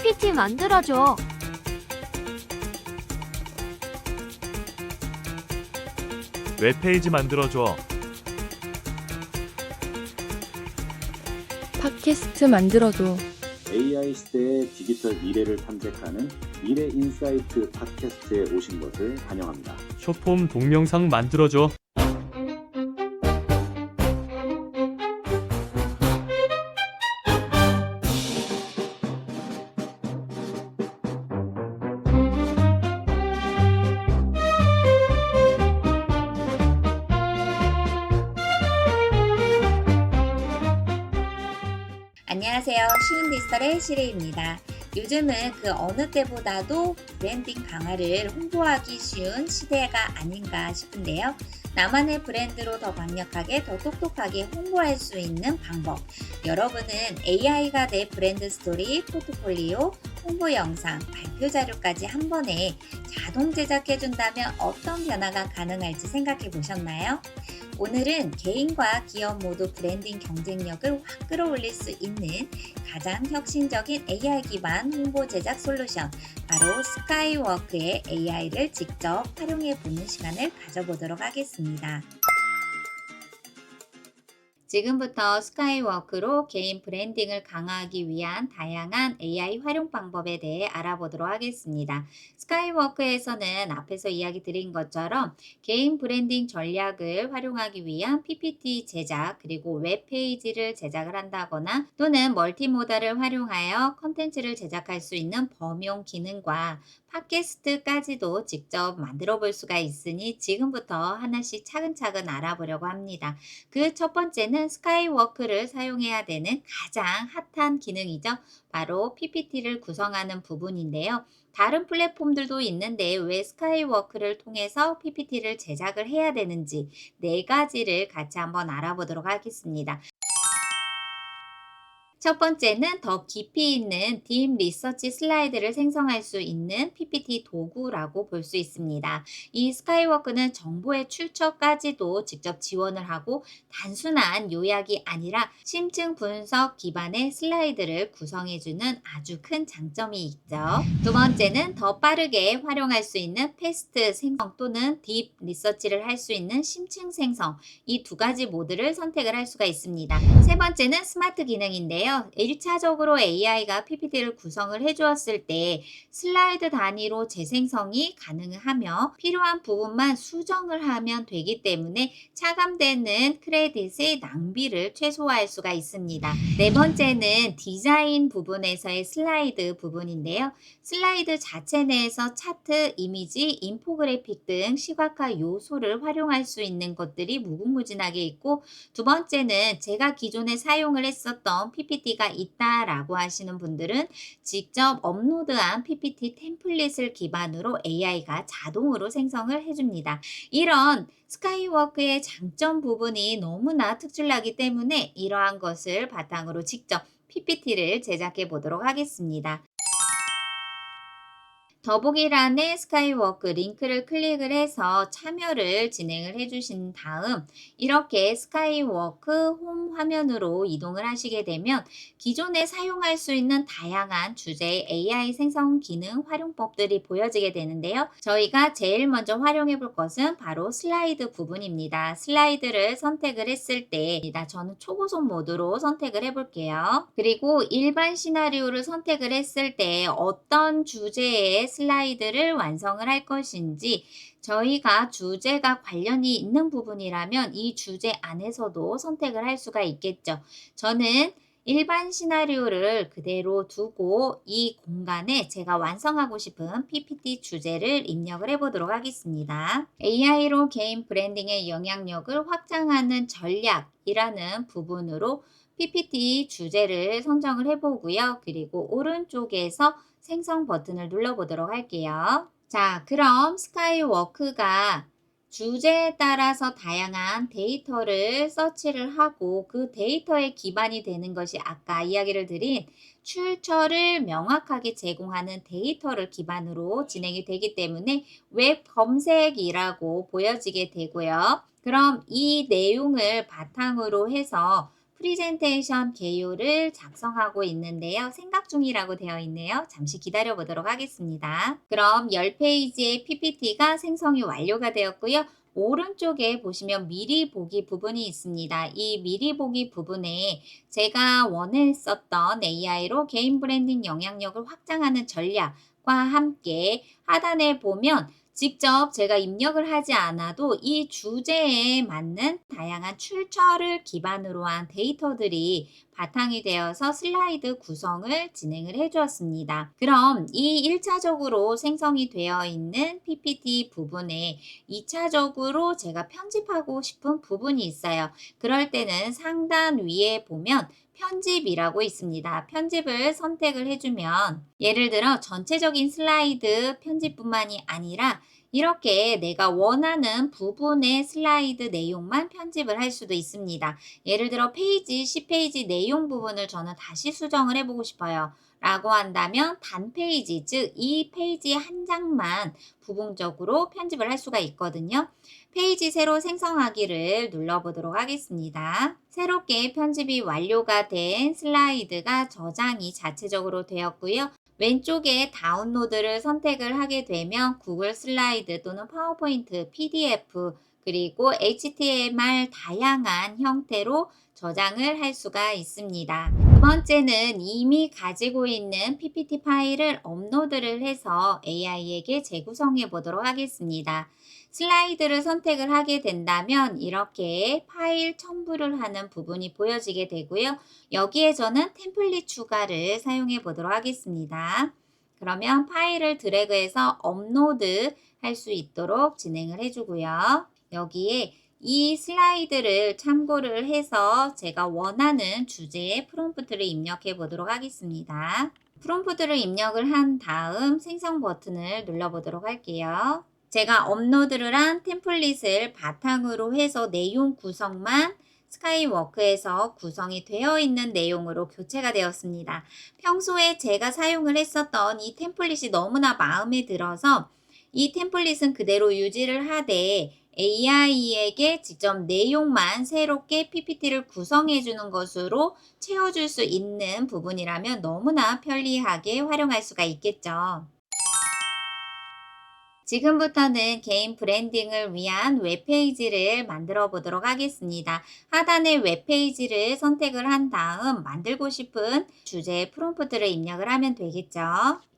PPT 만들어줘. 웹페이지 만들어줘. 팟캐스트 만들어줘. AI 시대의 디지털 미래를 탐색하는 미래 인사이트 팟캐스트에 오신 것을 환영합니다. 쇼폼 동영상 만들어줘. 안녕하세요. 쉬운 디지털의 시레입니다. 요즘은 그 어느 때보다도 브랜딩 강화를 홍보하기 쉬운 시대가 아닌가 싶은데요. 나만의 브랜드로 더 강력하게, 더 똑똑하게 홍보할 수 있는 방법. 여러분은 AI가 내 브랜드 스토리, 포트폴리오, 홍보 영상, 발표 자료까지 한 번에 자동 제작해준다면 어떤 변화가 가능할지 생각해 보셨나요? 오늘은 개인과 기업 모두 브랜딩 경쟁력을 확 끌어올릴 수 있는 가장 혁신적인 AI 기반 홍보 제작 솔루션, 바로 스카이워크의 AI를 직접 활용해 보는 시간을 가져보도록 하겠습니다. 지금부터 스카이워크로 개인 브랜딩을 강화하기 위한 다양한 AI 활용 방법에 대해 알아보도록 하겠습니다. 스카이워크에서는 앞에서 이야기 드린 것처럼 개인 브랜딩 전략을 활용하기 위한 PPT 제작, 그리고 웹페이지를 제작을 한다거나 또는 멀티모달을 활용하여 컨텐츠를 제작할 수 있는 범용 기능과 팟캐스트까지도 직접 만들어 볼 수가 있으니 지금부터 하나씩 차근차근 알아보려고 합니다. 그 첫 번째는 스카이워크를 사용해야 되는 가장 핫한 기능이죠. 바로 PPT를 구성하는 부분인데요. 다른 플랫폼들도 있는데 왜 스카이워크를 통해서 PPT를 제작을 해야 되는지 네 가지를 같이 한번 알아보도록 하겠습니다. 첫 번째는 더 깊이 있는 딥 리서치 슬라이드를 생성할 수 있는 PPT 도구라고 볼 수 있습니다. 이 스카이워크는 정보의 출처까지도 직접 지원을 하고 단순한 요약이 아니라 심층 분석 기반의 슬라이드를 구성해주는 아주 큰 장점이 있죠. 두 번째는 더 빠르게 활용할 수 있는 패스트 생성 또는 딥 리서치를 할 수 있는 심층 생성, 이 두 가지 모드를 선택을 할 수가 있습니다. 세 번째는 스마트 기능인데요. 1차적으로 AI가 PPT를 구성을 해주었을 때 슬라이드 단위로 재생성이 가능하며 필요한 부분만 수정을 하면 되기 때문에 차감되는 크레딧의 낭비를 최소화할 수가 있습니다. 네 번째는 디자인 부분에서의 슬라이드 부분인데요. 슬라이드 자체 내에서 차트, 이미지, 인포그래픽 등 시각화 요소를 활용할 수 있는 것들이 무궁무진하게 있고, 두 번째는 제가 기존에 사용을 했었던 PPT가 있다라고 하시는 분들은 직접 업로드한 PPT 템플릿을 기반으로 AI가 자동으로 생성을 해줍니다. 이런 스카이워크의 장점 부분이 너무나 특출나기 때문에 이러한 것을 바탕으로 직접 PPT를 제작해 보도록 하겠습니다. 더보기란에 스카이워크 링크를 클릭을 해서 참여를 진행을 해주신 다음 이렇게 스카이워크 홈 화면으로 이동을 하시게 되면 기존에 사용할 수 있는 다양한 주제의 AI 생성 기능 활용법들이 보여지게 되는데요. 저희가 제일 먼저 활용해 볼 것은 바로 슬라이드 부분입니다. 슬라이드를 선택을 했을 때 저는 초고속 모드로 선택을 해볼게요. 그리고 일반 시나리오를 선택을 했을 때 어떤 주제의 슬라이드를 완성을 할 것인지, 저희가 주제가 관련이 있는 부분이라면 이 주제 안에서도 선택을 할 수가 있겠죠. 저는 일반 시나리오를 그대로 두고 이 공간에 제가 완성하고 싶은 PPT 주제를 입력을 해보도록 하겠습니다. AI로 개인 브랜딩의 영향력을 확장하는 전략이라는 부분으로 PPT 주제를 선정을 해보고요. 그리고 오른쪽에서 생성 버튼을 눌러보도록 할게요. 자, 그럼 스카이워크가 주제에 따라서 다양한 데이터를 서치를 하고 그 데이터에 기반이 되는 것이 아까 이야기를 드린 출처를 명확하게 제공하는 데이터를 기반으로 진행이 되기 때문에 웹 검색이라고 보여지게 되고요. 그럼 이 내용을 바탕으로 해서 프리젠테이션 개요를 작성하고 있는데요. 생각 중이라고 되어 있네요. 잠시 기다려 보도록 하겠습니다. 그럼 10페이지의 PPT가 생성이 완료가 되었고요. 오른쪽에 보시면 미리 보기 부분이 있습니다. 이 미리 보기 부분에 제가 원했었던 AI로 개인 브랜딩 영향력을 확장하는 전략과 함께 하단에 보면 직접 제가 입력을 하지 않아도 이 주제에 맞는 다양한 출처를 기반으로 한 데이터들이 바탕이 되어서 슬라이드 구성을 진행을 해 주었습니다. 그럼 이 1차적으로 생성이 되어 있는 PPT 부분에 2차적으로 제가 편집하고 싶은 부분이 있어요. 그럴 때는 상단 위에 보면 편집이라고 있습니다. 편집을 선택을 해주면 예를 들어 전체적인 슬라이드 편집뿐만이 아니라 이렇게 내가 원하는 부분의 슬라이드 내용만 편집을 할 수도 있습니다. 예를 들어 페이지, 10페이지 내용 부분을 저는 다시 수정을 해보고 싶어요. 라고 한다면 단 페이지, 즉 이 페이지 한 장만 부분적으로 편집을 할 수가 있거든요. 페이지 새로 생성하기를 눌러보도록 하겠습니다. 새롭게 편집이 완료가 된 슬라이드가 저장이 자체적으로 되었고요. 왼쪽에 다운로드를 선택을 하게 되면 구글 슬라이드 또는 파워포인트, PDF, 그리고 HTML 다양한 형태로 저장을 할 수가 있습니다. 두 번째는 이미 가지고 있는 PPT 파일을 업로드를 해서 AI에게 재구성해 보도록 하겠습니다. 슬라이드를 선택을 하게 된다면 이렇게 파일 첨부를 하는 부분이 보여지게 되고요. 여기에 저는 템플릿 추가를 사용해 보도록 하겠습니다. 그러면 파일을 드래그해서 업로드 할 수 있도록 진행을 해주고요. 여기에 이 슬라이드를 참고를 해서 제가 원하는 주제의 프롬프트를 입력해 보도록 하겠습니다. 프롬프트를 입력을 한 다음 생성 버튼을 눌러보도록 할게요. 제가 업로드를 한 템플릿을 바탕으로 해서 내용 구성만 스카이워크에서 구성이 되어 있는 내용으로 교체가 되었습니다. 평소에 제가 사용을 했었던 이 템플릿이 너무나 마음에 들어서 이 템플릿은 그대로 유지를 하되 AI에게 직접 내용만 새롭게 PPT를 구성해 주는 것으로 채워줄 수 있는 부분이라면 너무나 편리하게 활용할 수가 있겠죠. 지금부터는 개인 브랜딩을 위한 웹페이지를 만들어 보도록 하겠습니다. 하단의 웹페이지를 선택을 한 다음 만들고 싶은 주제의 프롬프트를 입력을 하면 되겠죠.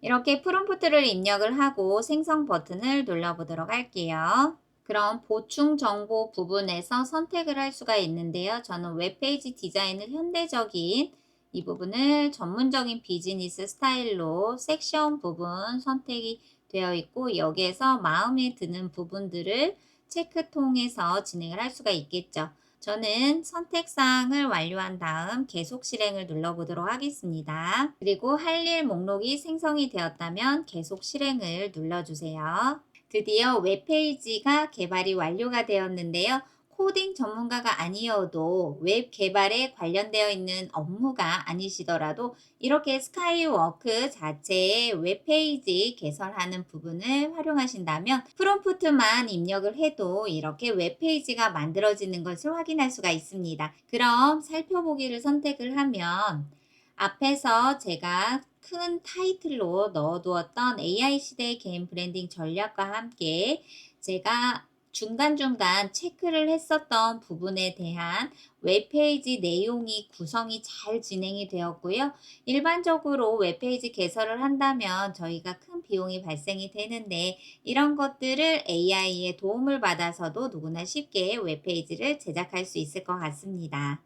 이렇게 프롬프트를 입력을 하고 생성 버튼을 눌러보도록 할게요. 그럼 보충 정보 부분에서 선택을 할 수가 있는데요. 저는 웹페이지 디자인을 현대적인 이 부분을 전문적인 비즈니스 스타일로 섹션 부분 선택이 되어 있고 여기에서 마음에 드는 부분들을 체크통해서 진행을 할 수가 있겠죠. 저는 선택사항을 완료한 다음 계속 실행을 눌러보도록 하겠습니다. 그리고 할 일 목록이 생성이 되었다면 계속 실행을 눌러주세요. 드디어 웹페이지가 개발이 완료가 되었는데요. 코딩 전문가가 아니어도 웹 개발에 관련되어 있는 업무가 아니시더라도 이렇게 스카이워크 자체의 웹페이지 개설하는 부분을 활용하신다면 프롬프트만 입력을 해도 이렇게 웹페이지가 만들어지는 것을 확인할 수가 있습니다. 그럼 살펴보기를 선택을 하면 앞에서 제가 큰 타이틀로 넣어두었던 AI 시대의 개인 브랜딩 전략과 함께 제가 중간중간 체크를 했었던 부분에 대한 웹페이지 내용이 구성이 잘 진행이 되었고요. 일반적으로 웹페이지 개설을 한다면 저희가 큰 비용이 발생이 되는데 이런 것들을 AI의 도움을 받아서도 누구나 쉽게 웹페이지를 제작할 수 있을 것 같습니다.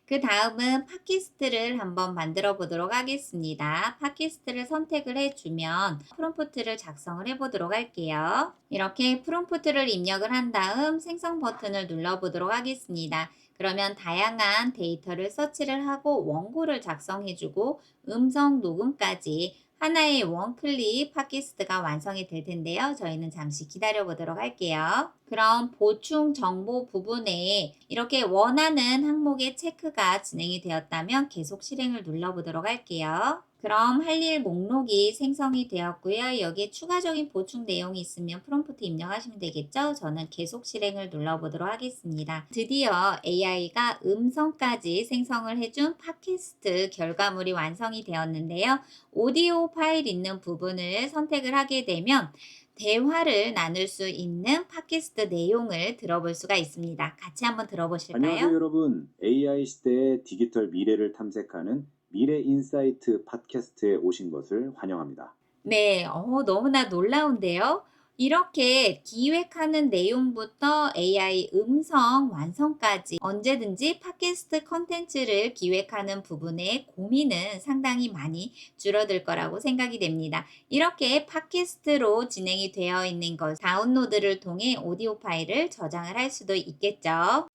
그 다음은 팟캐스트를 한번 만들어 보도록 하겠습니다. 팟캐스트를 선택을 해주면 프롬프트를 작성을 해보도록 할게요. 이렇게 프롬프트를 입력을 한 다음 생성 버튼을 눌러보도록 하겠습니다. 그러면 다양한 데이터를 서치를 하고 원고를 작성해주고 음성 녹음까지 하나의 원클릭 팟캐스트가 완성이 될 텐데요. 저희는 잠시 기다려 보도록 할게요. 그럼 보충 정보 부분에 이렇게 원하는 항목의 체크가 진행이 되었다면 계속 실행을 눌러보도록 할게요. 그럼 할 일 목록이 생성이 되었고요. 여기에 추가적인 보충 내용이 있으면 프롬프트 입력하시면 되겠죠? 저는 계속 실행을 눌러보도록 하겠습니다. 드디어 AI가 음성까지 생성을 해준 팟캐스트 결과물이 완성이 되었는데요. 오디오 파일 있는 부분을 선택을 하게 되면 대화를 나눌 수 있는 팟캐스트 내용을 들어볼 수가 있습니다. 같이 한번 들어보실까요? 안녕하세요 여러분. AI 시대의 디지털 미래를 탐색하는 미래 인사이트 팟캐스트에 오신 것을 환영합니다. 네, 너무나 놀라운데요. 이렇게 기획하는 내용부터 AI 음성 완성까지 언제든지 팟캐스트 컨텐츠를 기획하는 부분의 고민은 상당히 많이 줄어들 거라고 생각이 됩니다. 이렇게 팟캐스트로 진행이 되어 있는 것, 다운로드를 통해 오디오 파일을 저장을 할 수도 있겠죠.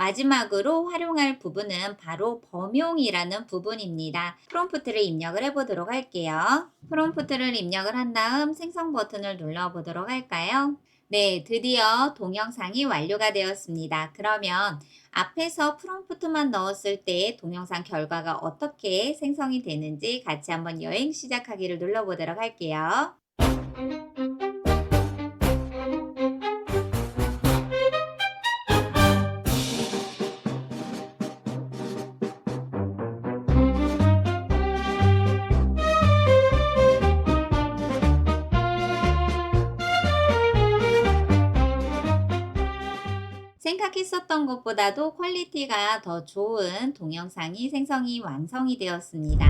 마지막으로 활용할 부분은 바로 범용이라는 부분입니다. 프롬프트를 입력을 해보도록 할게요. 프롬프트를 입력을 한 다음 생성 버튼을 눌러보도록 할까요? 네, 드디어 동영상이 완료가 되었습니다. 그러면 앞에서 프롬프트만 넣었을 때 동영상 결과가 어떻게 생성이 되는지 같이 한번 여행 시작하기를 눌러보도록 할게요. 생각했었던 것보다도 퀄리티가 더 좋은 동영상이 생성이 완성이 되었습니다.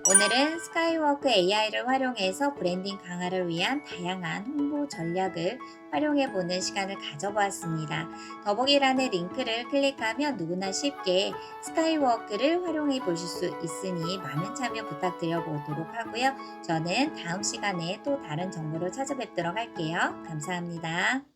오늘은 스카이워크 AI를 활용해서 브랜딩 강화를 위한 다양한 홍보 전략을 활용해보는 시간을 가져보았습니다. 더보기란의 링크를 클릭하면 누구나 쉽게 스카이워크를 활용해 보실 수 있으니 많은 참여 부탁드려 보도록 하고요. 저는 다음 시간에 또 다른 정보로 찾아뵙도록 할게요. 감사합니다.